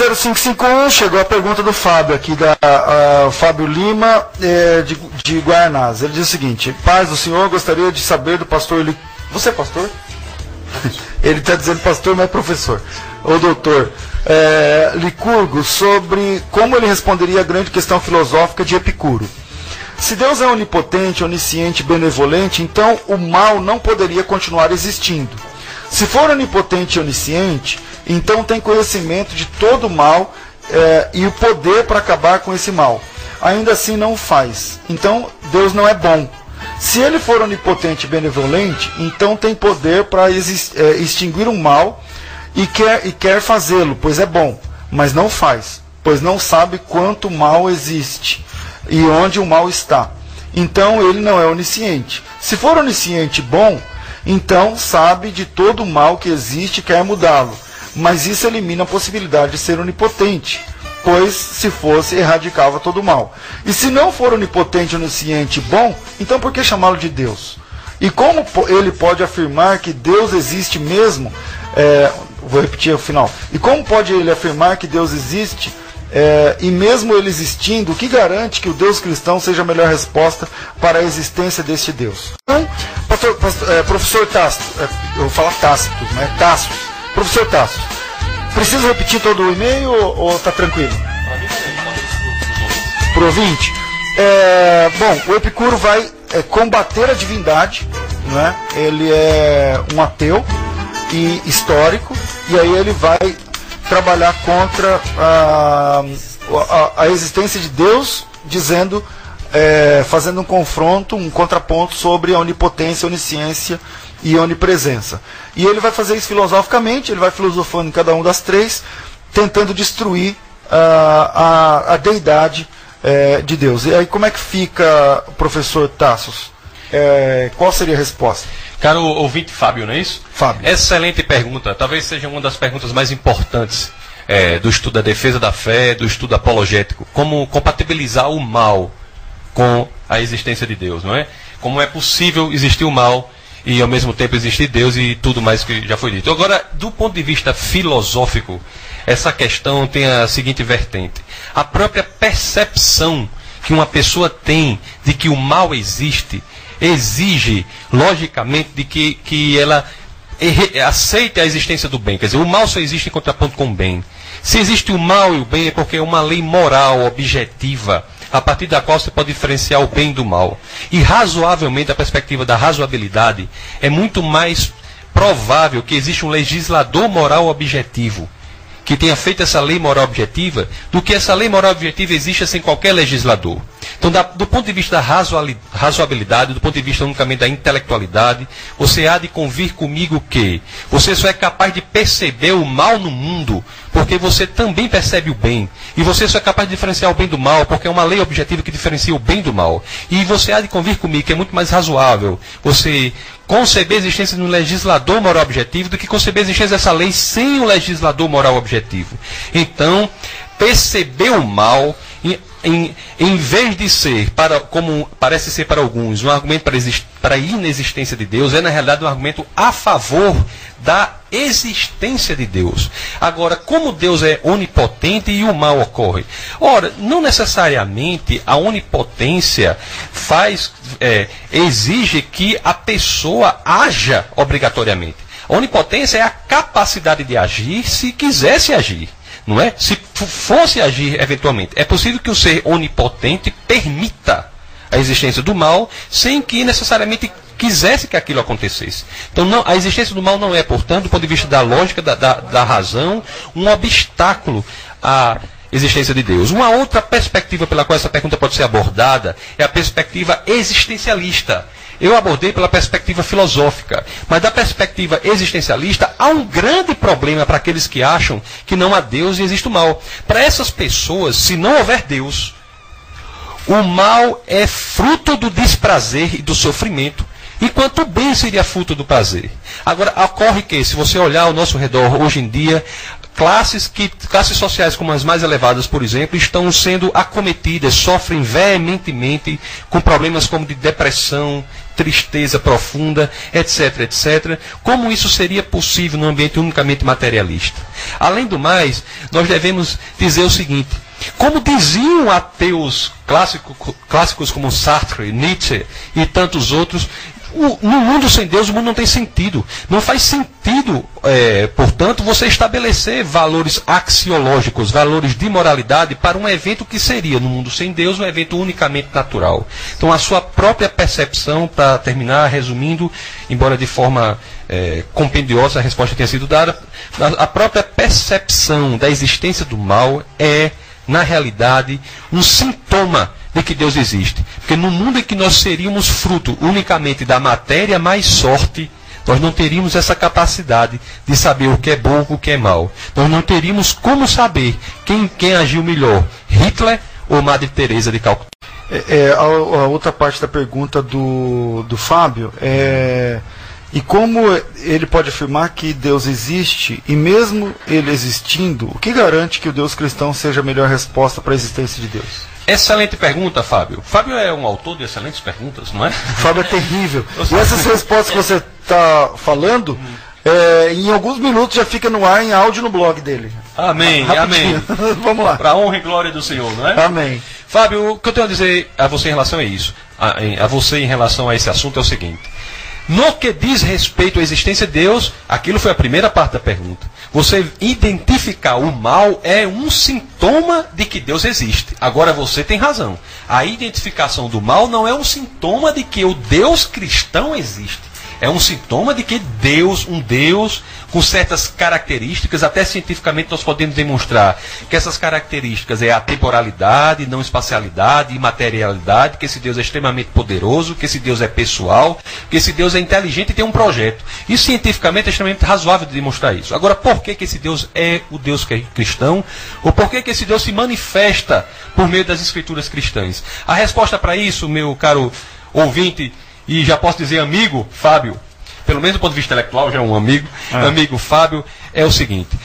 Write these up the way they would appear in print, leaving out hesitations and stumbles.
0551, chegou a pergunta do Fábio aqui, Fábio Lima, de Guaianás. Ele diz o seguinte: paz do senhor, gostaria de saber do pastor... Você é pastor? Ele está dizendo pastor, mas é professor. Ou doutor. Licurgo, sobre como ele responderia a grande questão filosófica de Epicuro. Se Deus é onipotente, onisciente, benevolente, então o mal não poderia continuar existindo. Se for onipotente e onisciente, então tem conhecimento de todo o mal e o poder para acabar com esse mal. Ainda assim não o faz. Então Deus não é bom. Se ele for onipotente e benevolente, então tem poder para extinguir o mal e quer fazê-lo, pois é bom, mas não faz, pois não sabe quanto mal existe e onde o mal está. Então ele não é onisciente. Se for onisciente e bom, então sabe de todo o mal que existe e quer mudá-lo. Mas isso elimina a possibilidade de ser onipotente, pois se fosse, erradicava todo o mal. E se não for onipotente, onisciente e bom, então por que chamá-lo de Deus? E como ele pode afirmar que Deus existe mesmo? Vou repetir o final. E como pode ele afirmar que Deus existe? E mesmo ele existindo, o que garante que o Deus cristão seja a melhor resposta para a existência deste Deus? Então, professor Tácito, eu vou falar Tácito, né? Tácito. Professor Tácito, preciso repetir todo o e-mail ou está tranquilo? Pro ouvinte? Bom, o Epicuro vai combater a divindade, né? Ele é um ateu e histórico, e aí ele vai trabalhar contra a existência de Deus, dizendo, fazendo um confronto, um contraponto sobre a onipotência, onisciência e onipresença. E ele vai fazer isso filosoficamente, ele vai filosofando em cada uma das três, tentando destruir a deidade de Deus. E aí como é que fica, professor Tassos? Qual seria a resposta? Caro ouvinte Fábio, não é isso? Fábio. Excelente pergunta. Talvez seja uma das perguntas mais importantes do estudo da defesa da fé, do estudo apologético. Como compatibilizar o mal com a existência de Deus, não é? Como é possível existir o mal e ao mesmo tempo existir Deus e tudo mais que já foi dito. Agora, do ponto de vista filosófico, essa questão tem a seguinte vertente. A própria percepção que uma pessoa tem de que o mal existe exige, logicamente, de que ela aceite a existência do bem. Quer dizer, o mal só existe em contraponto com o bem. Se existe o mal e o bem é porque é uma lei moral, objetiva, a partir da qual você pode diferenciar o bem do mal. E razoavelmente, a perspectiva da razoabilidade, é muito mais provável que exista um legislador moral objetivo que tenha feito essa lei moral objetiva, do que essa lei moral objetiva exista sem qualquer legislador. Então, do ponto de vista da razoabilidade, do ponto de vista unicamente da intelectualidade, você há de convir comigo que você só é capaz de perceber o mal no mundo porque você também percebe o bem. E você só é capaz de diferenciar o bem do mal porque é uma lei objetiva que diferencia o bem do mal. E você há de convir comigo que é muito mais razoável você conceber a existência de um legislador moral objetivo do que conceber a existência dessa lei sem um legislador moral objetivo. Então, perceber o mal, em vez de ser, como parece ser para alguns, um argumento para a inexistência de Deus, é na realidade um argumento a favor da existência de Deus. Agora, como Deus é onipotente e o mal ocorre? Ora, não necessariamente a onipotência exige que a pessoa haja obrigatoriamente. A onipotência é a capacidade de agir se quisesse agir. Não é? Se fosse agir eventualmente. É possível que o ser onipotente permita a existência do mal sem que necessariamente quisesse que aquilo acontecesse. Então, não, a existência do mal não é, portanto, do ponto de vista da lógica, da razão, um obstáculo à existência de Deus. Uma outra perspectiva pela qual essa pergunta pode ser abordada é a perspectiva existencialista. Eu abordei pela perspectiva filosófica, mas da perspectiva existencialista há um grande problema para aqueles que acham que não há Deus e existe o mal. Para essas pessoas, se não houver Deus, o mal é fruto do desprazer e do sofrimento, enquanto o bem seria fruto do prazer. Agora, ocorre que, se você olhar ao nosso redor hoje em dia, classes sociais como as mais elevadas, por exemplo, estão sendo acometidas, sofrem veementemente com problemas como de depressão, tristeza profunda, etc, etc. Como isso seria possível num ambiente unicamente materialista? Além do mais, nós devemos dizer o seguinte: como diziam ateus clássicos como Sartre, Nietzsche e tantos outros, no mundo sem Deus, o mundo não tem sentido. Não faz sentido, portanto, você estabelecer valores axiológicos, valores de moralidade para um evento que seria, no mundo sem Deus, um evento unicamente natural. Então, a sua própria percepção, para terminar, resumindo, embora de forma compendiosa a resposta tenha sido dada, a própria percepção da existência do mal é, na realidade, um sintoma de que Deus existe. Porque no mundo em que nós seríamos fruto unicamente da matéria mais sorte, nós não teríamos essa capacidade de saber o que é bom e o que é mal. Nós não teríamos como saber quem agiu melhor, Hitler ou Madre Teresa de Calcutá. A outra parte da pergunta do Fábio é: e como ele pode afirmar que Deus existe, e mesmo ele existindo, o que garante que o Deus cristão seja a melhor resposta para a existência de Deus? Excelente pergunta, Fábio. Fábio é um autor de excelentes perguntas, não é? Fábio é terrível. E essas respostas que você está falando, em alguns minutos já fica no ar em áudio no blog dele. Amém, amém. Vamos lá. Para a honra e glória do Senhor, não é? Amém. Fábio, o que eu tenho a dizer a você em relação a isso, a você em relação a esse assunto é o seguinte: no que diz respeito à existência de Deus, aquilo foi a primeira parte da pergunta. Você identificar o mal é um sintoma de que Deus existe. Agora você tem razão. A identificação do mal não é um sintoma de que o Deus cristão existe. É um sintoma de que Deus, um Deus com certas características, até cientificamente nós podemos demonstrar que essas características é a temporalidade, não espacialidade, imaterialidade, que esse Deus é extremamente poderoso, que esse Deus é pessoal, que esse Deus é inteligente e tem um projeto. Isso cientificamente é extremamente razoável de demonstrar isso. Agora, por que esse Deus é o Deus cristão? Ou por que esse Deus se manifesta por meio das escrituras cristãs? A resposta para isso, meu caro ouvinte, e já posso dizer amigo Fábio, pelo menos do ponto de vista intelectual, já é um amigo, amigo Fábio, é o seguinte: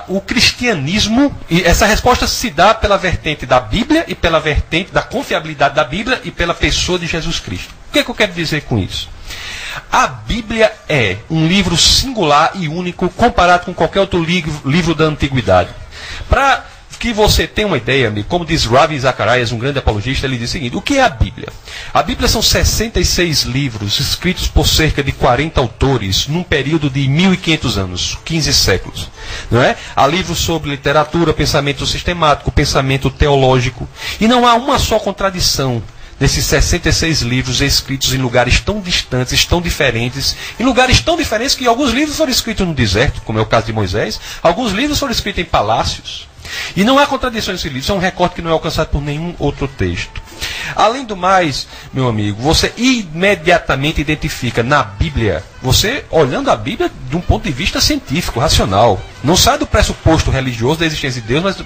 o cristianismo, e essa resposta se dá pela vertente da Bíblia e pela vertente da confiabilidade da Bíblia e pela pessoa de Jesus Cristo. O que é que eu quero dizer com isso? A Bíblia é um livro singular e único comparado com qualquer outro livro da antiguidade. Para que você tenha uma ideia, amigo, como diz Ravi Zacharias, um grande apologista, ele diz o seguinte: o que é a Bíblia? A Bíblia são 66 livros escritos por cerca de 40 autores num período de 1500 anos, 15 séculos. Não é? Há livros sobre literatura, pensamento sistemático, pensamento teológico. E não há uma só contradição desses 66 livros escritos em lugares tão distantes, tão diferentes, em lugares tão diferentes que alguns livros foram escritos no deserto, como é o caso de Moisés, alguns livros foram escritos em palácios. E não há contradição nesse livro, isso é um recorte que não é alcançado por nenhum outro texto. Além do mais, meu amigo, você imediatamente identifica na Bíblia, você olhando a Bíblia de um ponto de vista científico, racional. Não sai do pressuposto religioso da existência de Deus, mas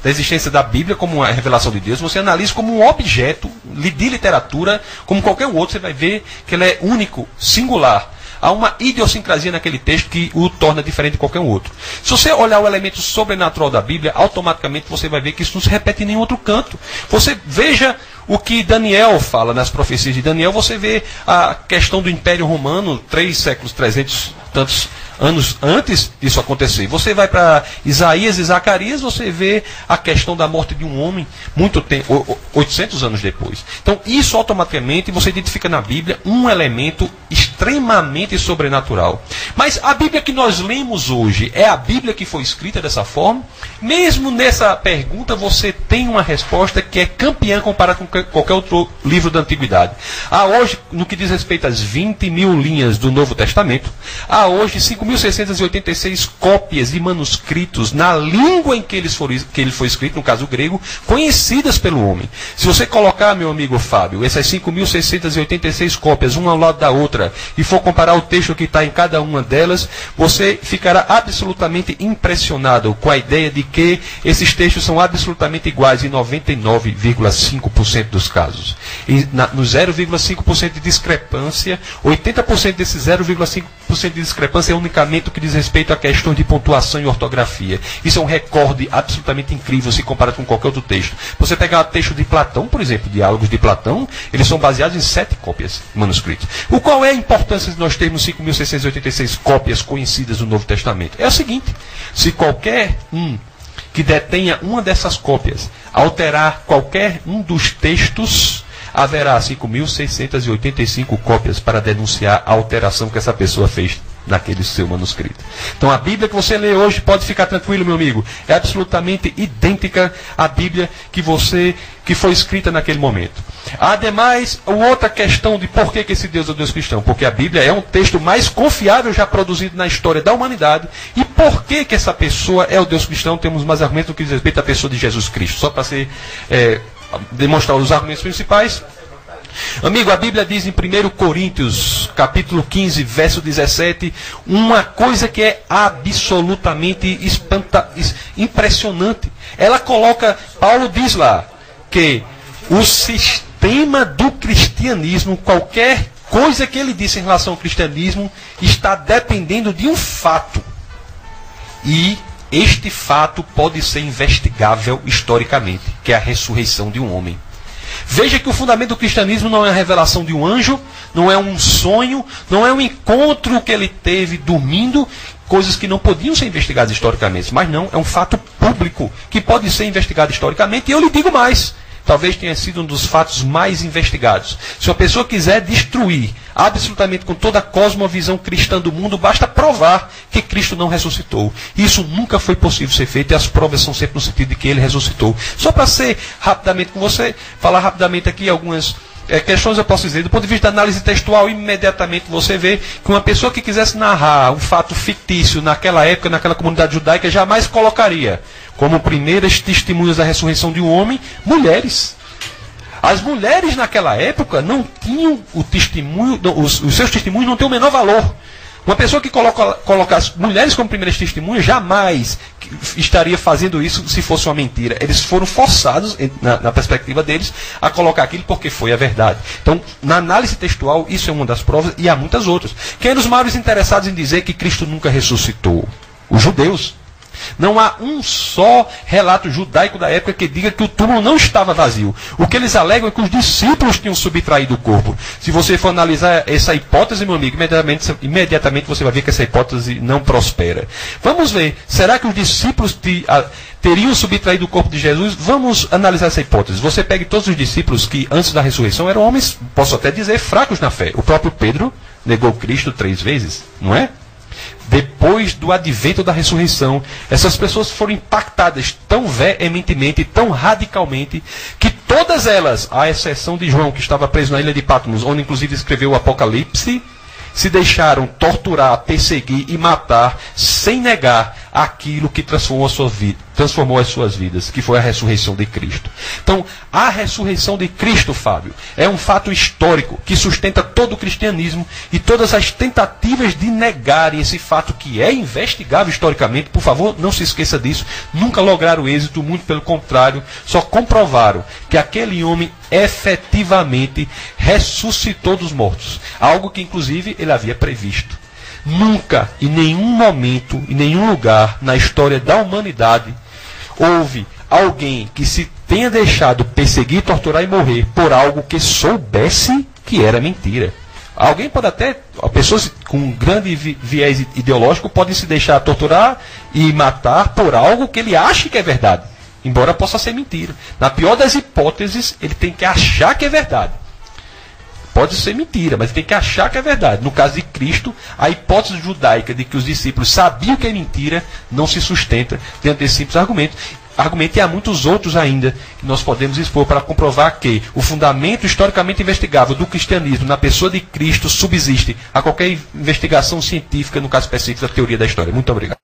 da existência da Bíblia como uma revelação de Deus. Você analisa como um objeto de literatura, como qualquer outro, você vai ver que ele é único, singular. Há uma idiosincrasia naquele texto que o torna diferente de qualquer outro. Se você olhar o elemento sobrenatural da Bíblia, automaticamente você vai ver que isso não se repete em nenhum outro canto. Você veja o que Daniel fala nas profecias de Daniel, você vê a questão do Império Romano, 3 séculos, 300 tantos anos antes disso acontecer. Você vai para Isaías e Zacarias, você vê a questão da morte de um homem muito tempo, 800 anos depois. Então, isso automaticamente você identifica na Bíblia um elemento extremamente sobrenatural. Mas a Bíblia que nós lemos hoje é a Bíblia que foi escrita dessa forma? Mesmo nessa pergunta você tem uma resposta que é campeã comparada com qualquer outro livro da antiguidade. Há hoje, no que diz respeito às 20 mil linhas do Novo Testamento, há hoje 5.686 cópias de manuscritos na língua em que ele foi escrito, no caso grego, conhecidas pelo homem. Se você colocar, meu amigo Fábio, essas 5.686 cópias, uma ao lado da outra, e for comparar o texto que está em cada uma delas, você ficará absolutamente impressionado com a ideia de que esses textos são absolutamente iguais em 99,5% dos casos. E no 0,5% de discrepância, 80% desses 0,5% 7% de discrepância é unicamente o que diz respeito a questões de pontuação e ortografia. Isso é um recorde absolutamente incrível se comparado com qualquer outro texto. Você pegar o texto de Platão, por exemplo, diálogos de Platão, eles são baseados em 7 cópias manuscritas. O qual é a importância de nós termos 5.686 cópias conhecidas do Novo Testamento? É o seguinte: se qualquer que detenha uma dessas cópias alterar qualquer um dos textos, haverá 5.685 cópias para denunciar a alteração que essa pessoa fez naquele seu manuscrito. Então a Bíblia que você lê hoje, pode ficar tranquilo, meu amigo, é absolutamente idêntica à Bíblia que foi escrita naquele momento. Ademais, outra questão de por que esse Deus é o Deus cristão, porque a Bíblia é um texto mais confiável já produzido na história da humanidade. E por que essa pessoa é o Deus cristão? Temos mais argumentos no que diz respeito à pessoa de Jesus Cristo, só para demonstrar os argumentos principais. Amigo, a Bíblia diz em 1 Coríntios, capítulo 15, verso 17, uma coisa que é absolutamente impressionante. Paulo diz lá, que o sistema do cristianismo, qualquer coisa que ele disse em relação ao cristianismo, está dependendo de um fato. E este fato pode ser investigável historicamente, que é a ressurreição de um homem. Veja que o fundamento do cristianismo não é a revelação de um anjo, não é um sonho, não é um encontro que ele teve dormindo, coisas que não podiam ser investigadas historicamente, mas não, é um fato público que pode ser investigado historicamente. E eu lhe digo mais, talvez tenha sido um dos fatos mais investigados. Se uma pessoa quiser destruir absolutamente com toda a cosmovisão cristã do mundo, basta provar que Cristo não ressuscitou. Isso nunca foi possível ser feito, e as provas são sempre no sentido de que ele ressuscitou. Só para ser rapidamente com você, falar rapidamente aqui algumas questões, eu posso dizer, do ponto de vista da análise textual, imediatamente você vê que uma pessoa que quisesse narrar um fato fictício naquela época, naquela comunidade judaica, jamais colocaria como primeiras testemunhas da ressurreição de um homem, mulheres. As mulheres naquela época não tinham o testemunho, os seus testemunhos não têm o menor valor. Uma pessoa que coloca as mulheres como primeiras testemunhas jamais estaria fazendo isso se fosse uma mentira. Eles foram forçados, na perspectiva deles, a colocar aquilo porque foi a verdade. Então, na análise textual, isso é uma das provas, e há muitas outras. Quem é os maiores interessados em dizer que Cristo nunca ressuscitou? Os judeus. Não há um só relato judaico da época que diga que o túmulo não estava vazio. O que eles alegam é que os discípulos tinham subtraído o corpo. Se você for analisar essa hipótese, meu amigo, imediatamente você vai ver que essa hipótese não prospera. Vamos ver, será que os discípulos teriam subtraído o corpo de Jesus? Vamos analisar essa hipótese. Você pegue todos os discípulos que antes da ressurreição eram homens, posso até dizer, fracos na fé. O próprio Pedro negou Cristo 3 vezes, não é? Depois do advento da ressurreição, essas pessoas foram impactadas tão veementemente, tão radicalmente, que todas elas, à exceção de João, que estava preso na ilha de Patmos, onde inclusive escreveu o Apocalipse, se deixaram torturar, perseguir e matar, sem negar aquilo que transformou as suas vidas, que foi a ressurreição de Cristo. Então, a ressurreição de Cristo, Fábio, é um fato histórico que sustenta todo o cristianismo, e todas as tentativas de negarem esse fato que é investigável historicamente, por favor, não se esqueça disso, nunca lograram êxito, muito pelo contrário, só comprovaram que aquele homem efetivamente ressuscitou dos mortos, algo que inclusive ele havia previsto. Nunca, em nenhum momento, em nenhum lugar na história da humanidade, houve alguém que se tenha deixado perseguir, torturar e morrer por algo que soubesse que era mentira. Alguém pode até, pessoas com um grande viés ideológico podem se deixar torturar e matar por algo que ele acha que é verdade, embora possa ser mentira. Na pior das hipóteses, ele tem que achar que é verdade. Pode ser mentira, mas tem que achar que é verdade. No caso de Cristo, a hipótese judaica de que os discípulos sabiam que é mentira não se sustenta dentro desse simples argumento. E há muitos outros ainda que nós podemos expor para comprovar que o fundamento historicamente investigável do cristianismo na pessoa de Cristo subsiste a qualquer investigação científica, no caso específico da teoria da história. Muito obrigado.